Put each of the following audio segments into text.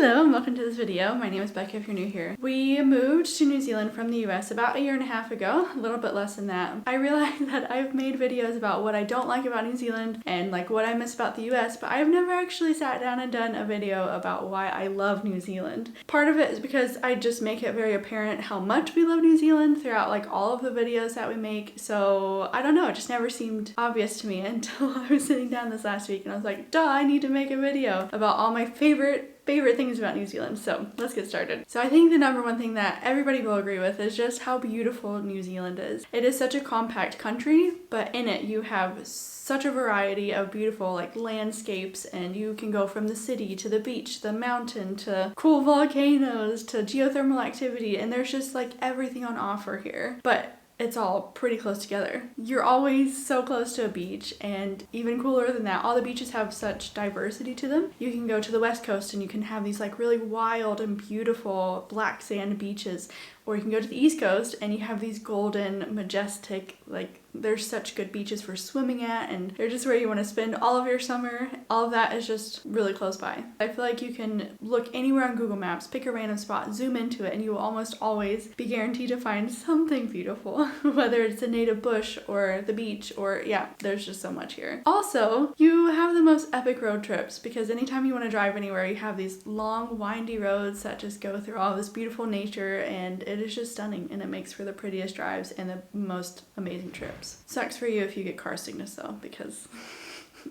Hello and welcome to this video. My name is Becca if you're new here. We moved to New Zealand from the US about a year and a half ago, a little bit less than that. I realized that I've made videos about what I don't like about New Zealand and like what I miss about the US, but I've never actually sat down and done a video about why I love New Zealand. Part of it is because I just make it very apparent how much we love New Zealand throughout like all of the videos that we make. So I don't know, it just never seemed obvious to me until I was sitting down this last week and I was like, duh, I need to make a video about all my favorite things about New Zealand. So let's get started. So I think the number one thing that everybody will agree with is just how beautiful New Zealand is. It is such a compact country, but in it you have such a variety of beautiful like landscapes, and you can go from the city to the beach, the mountain, to cool volcanoes, to geothermal activity, and there's just like everything on offer here. But it's all pretty close together. You're always so close to a beach, and even cooler than that, all the beaches have such diversity to them. You can go to the west coast and you can have these like really wild and beautiful black sand beaches, or you can go to the east coast and you have these golden, majestic, like there's such good beaches for swimming at, and they're just where you want to spend all of your summer. All of that is just really close by. I feel like you can look anywhere on Google Maps, pick a random spot, zoom into it, and you will almost always be guaranteed to find something beautiful, whether it's a native bush or the beach, or yeah, there's just so much here. Also, you have the most epic road trips because anytime you want to drive anywhere, you have these long, windy roads that just go through all this beautiful nature, and it is just stunning, and it makes for the prettiest drives and the most amazing trips. Sucks for you if you get car sickness though, because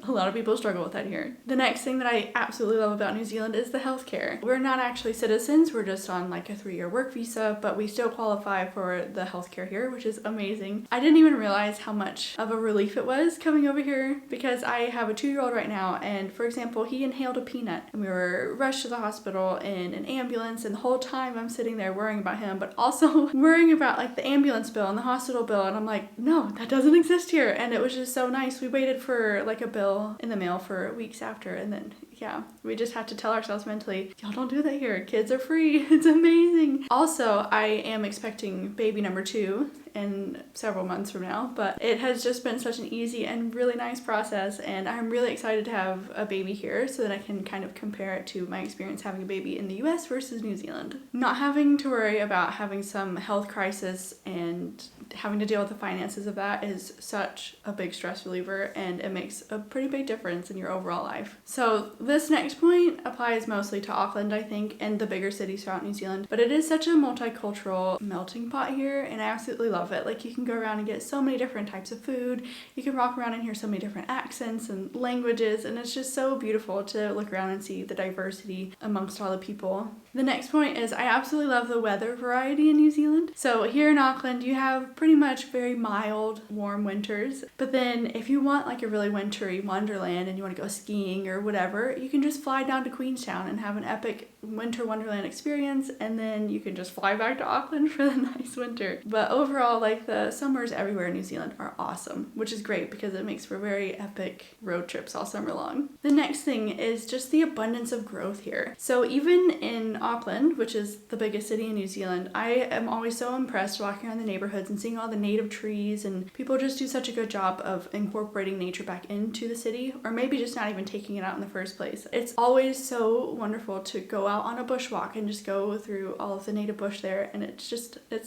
a lot of people struggle with that here. The next thing that I absolutely love about New Zealand is the healthcare. We're not actually citizens, we're just on like a 3-year work visa, but we still qualify for the healthcare here, which is amazing. I didn't even realize how much of a relief it was coming over here, because I have a 2-year-old right now, and for example, he inhaled a peanut and we were rushed to the hospital in an ambulance, and the whole time I'm sitting there worrying about him, but also worrying about like the ambulance bill and the hospital bill, and I'm like, no, that doesn't exist here. And it was just so nice. We waited for like a bill in the mail for weeks after, and then yeah, we just had to tell ourselves mentally, y'all don't do that here, kids are free. It's amazing. Also, I am expecting baby number 2 in several months from now, but it has just been such an easy and really nice process, and I'm really excited to have a baby here so that I can kind of compare it to my experience having a baby in the US versus New Zealand. Not having to worry about having some health crisis and having to deal with the finances of that is such a big stress reliever, and it makes a pretty big difference in your overall life. So this next point applies mostly to Auckland, I think, and the bigger cities throughout New Zealand, but it is such a multicultural melting pot here, and I absolutely love it. Like, you can go around and get so many different types of food, you can walk around and hear so many different accents and languages, and it's just so beautiful to look around and see the diversity amongst all the people. The next point is I absolutely love the weather variety in New Zealand. So here in Auckland, you have pretty much very mild, warm winters, but then if you want like a really wintry wonderland and you want to go skiing or whatever, you can just fly down to Queenstown and have an epic winter wonderland experience, and then you can just fly back to Auckland for the nice winter. But overall, like, the summers everywhere in New Zealand are awesome, which is great because it makes for very epic road trips all summer long. The next thing is just the abundance of growth here. So even in Auckland, which is the biggest city in New Zealand, I am always so impressed walking around the neighborhoods and seeing all the native trees, and people just do such a good job of incorporating nature back into the city, or maybe just not even taking it out in the first place. It's always so wonderful to go out on a bushwalk and just go through all of the native bush there, and it's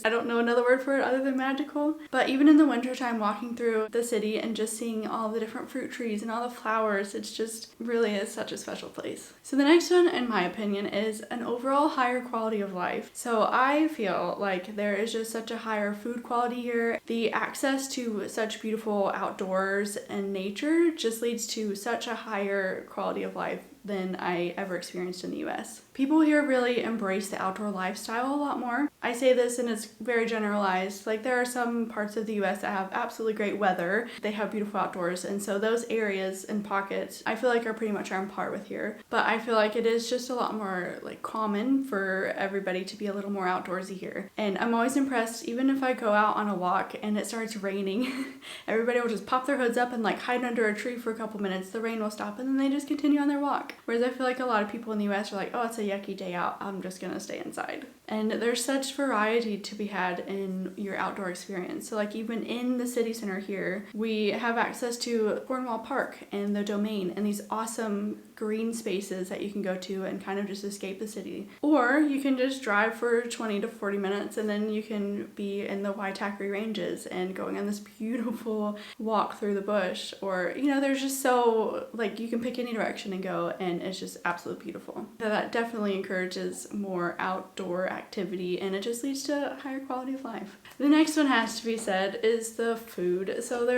I don't know another word for it other than magical. But even in the wintertime, walking through the city and just seeing all the different fruit trees and all the flowers, it's just really is such a special place. So the next one, in my opinion, is an overall higher quality of life. So I feel like there is just such a higher food quality here. The access to such beautiful outdoors and nature just leads to such a higher quality of life than I ever experienced in the US. People here really embrace the outdoor lifestyle a lot more. I say this and it's very generalized. Like, there are some parts of the US that have absolutely great weather. They have beautiful outdoors, and so those areas and pockets I feel like are pretty much on par with here. But I feel like it is just a lot more like common for everybody to be a little more outdoorsy here. And I'm always impressed, even if I go out on a walk and it starts raining, everybody will just pop their hoods up and like hide under a tree for a couple minutes. The rain will stop and then they just continue on their walk. Whereas I feel like a lot of people in the US are like, oh, it's a yucky day out, I'm just gonna stay inside. And there's such variety to be had in your outdoor experience. So like, even in the city center here, we have access to Cornwall Park and the Domain and these awesome green spaces that you can go to and kind of just escape the city. Or you can just drive for 20 to 40 minutes and then you can be in the Waitakere Ranges and going on this beautiful walk through the bush. Or, you know, there's just so, like, you can pick any direction and go, and it's just absolutely beautiful. So that definitely encourages more outdoor activity, and it just leads to a higher quality of life. The next one has to be said is the food. So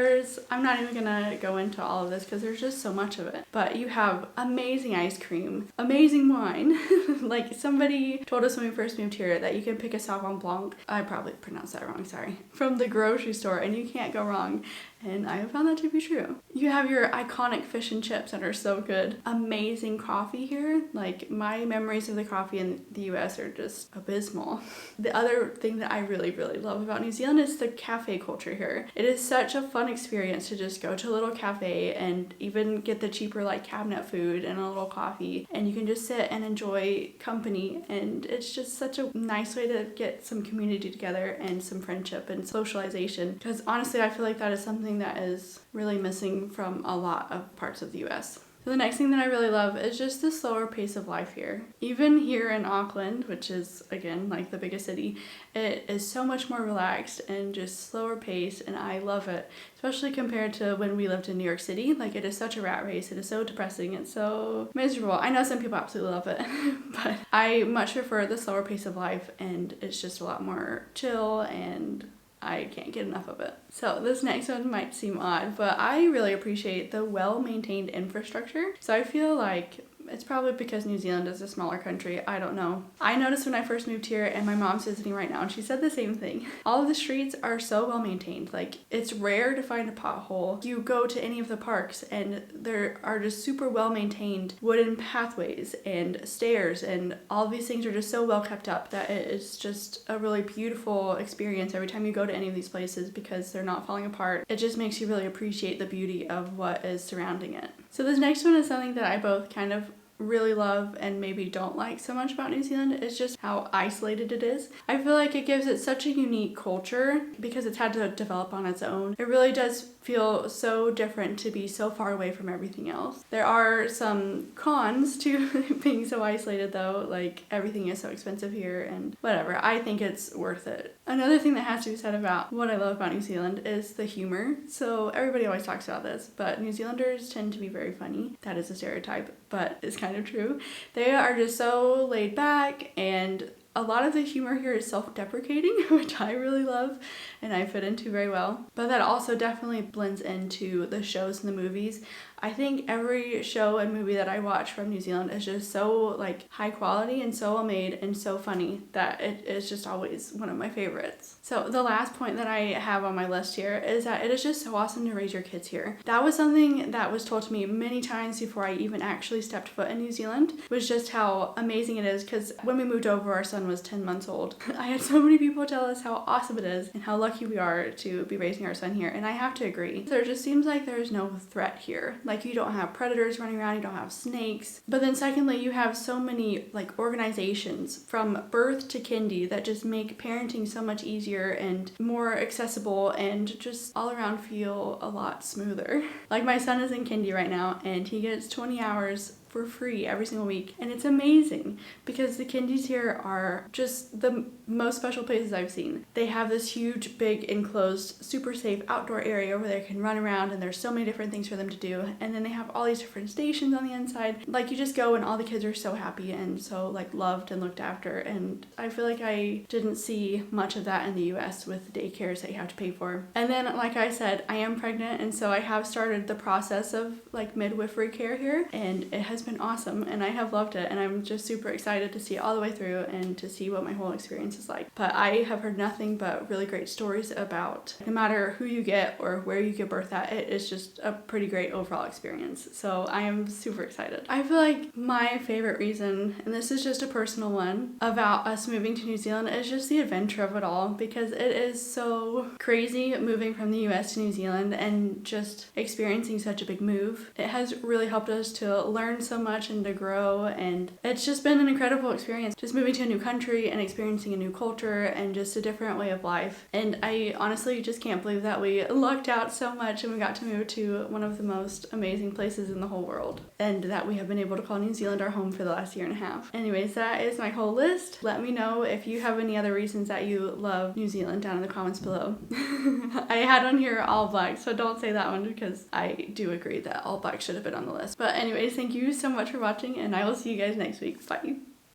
I'm not even gonna go into all of this because there's just so much of it. But you have amazing ice cream, amazing wine. Like, somebody told us when we first moved here that you can pick a Sauvignon Blanc, I probably pronounced that wrong, sorry, from the grocery store, and you can't go wrong. And I have found that to be true. You have your iconic fish and chips that are so good. Amazing coffee here. Like, my memories of the coffee in the US are just abysmal. The other thing that I really, really love about New Zealand is the cafe culture here. It is such a fun experience to just go to a little cafe and even get the cheaper, like, cabinet food and a little coffee, and you can just sit and enjoy company, and it's just such a nice way to get some community together and some friendship and socialization, because honestly I feel like that is something that is really missing from a lot of parts of the US. So the next thing that I really love is just the slower pace of life here. Even here in Auckland, which is, again, like the biggest city, it is so much more relaxed and just slower pace, and I love it. Especially compared to when we lived in New York City. Like, it is such a rat race, it is so depressing, it's so miserable. I know some people absolutely love it, but I much prefer the slower pace of life, and it's just a lot more chill, and I can't get enough of it. So this next one might seem odd, but I really appreciate the well-maintained infrastructure. So I feel like it's probably because New Zealand is a smaller country. I don't know. I noticed when I first moved here, and my mom's visiting right now, and she said the same thing. All of the streets are so well maintained. Like, it's rare to find a pothole. You go to any of the parks and there are just super well maintained wooden pathways and stairs, and all of these things are just so well kept up that it is just a really beautiful experience every time you go to any of these places, because they're not falling apart. It just makes you really appreciate the beauty of what is surrounding it. So this next one is something that I both kind of really love and maybe don't like so much about New Zealand. Is just how isolated it is. I feel like it gives it such a unique culture because it's had to develop on its own. It really does feel so different to be so far away from everything else. There are some cons to being so isolated though, like everything is so expensive here and whatever. I think it's worth it. Another thing that has to be said about what I love about New Zealand is the humor. So everybody always talks about this, but New Zealanders tend to be very funny. That is a stereotype, but it's kind of true. They are just so laid back, and a lot of the humor here is self-deprecating, which I really love and I fit into very well. But that also definitely blends into the shows and the movies. I think every show and movie that I watch from New Zealand is just so like high quality and so well made and so funny that it is just always one of my favorites. So the last point that I have on my list here is that it is just so awesome to raise your kids here. That was something that was told to me many times before I even actually stepped foot in New Zealand, was just how amazing it is, because when we moved over, our son was 10 months old. I had so many people tell us how awesome it is and how lucky we are to be raising our son here, and I have to agree. There just seems like there's no threat here. Like, you don't have predators running around, you don't have snakes. But then secondly, you have so many like organizations from birth to kindy that just make parenting so much easier and more accessible and just all around feel a lot smoother. Like, my son is in kindy right now and he gets 20 hours for free every single week, and it's amazing because the kindies here are just the most special places I've seen. They have this huge, big, enclosed, super safe outdoor area where they can run around, and there's so many different things for them to do, and then they have all these different stations on the inside. Like, you just go and all the kids are so happy and so like loved and looked after, and I feel like I didn't see much of that in the US with the daycares that you have to pay for. And then, like I said, I am pregnant, and so I have started the process of like midwifery care here, and it has been awesome and I have loved it, and I'm just super excited to see it all the way through and to see what my whole experience is like. But I have heard nothing but really great stories about no matter who you get or where you give birth at, it is just a pretty great overall experience. So I am super excited. I feel like my favorite reason, and this is just a personal one, about us moving to New Zealand is just the adventure of it all, because it is so crazy moving from the US to New Zealand and just experiencing such a big move. It has really helped us to learn so so much and to grow, and it's just been an incredible experience just moving to a new country and experiencing a new culture and just a different way of life. And I honestly just can't believe that we lucked out so much and we got to move to one of the most amazing places in the whole world, and that we have been able to call New Zealand our home for the last year and a half. Anyways, that is my whole list. Let me know if you have any other reasons that you love New Zealand down in the comments below. I had on here all black, so don't say that one because I do agree that all black should have been on the list. But anyways, thank you so much for watching, and I will see you guys next week. Bye.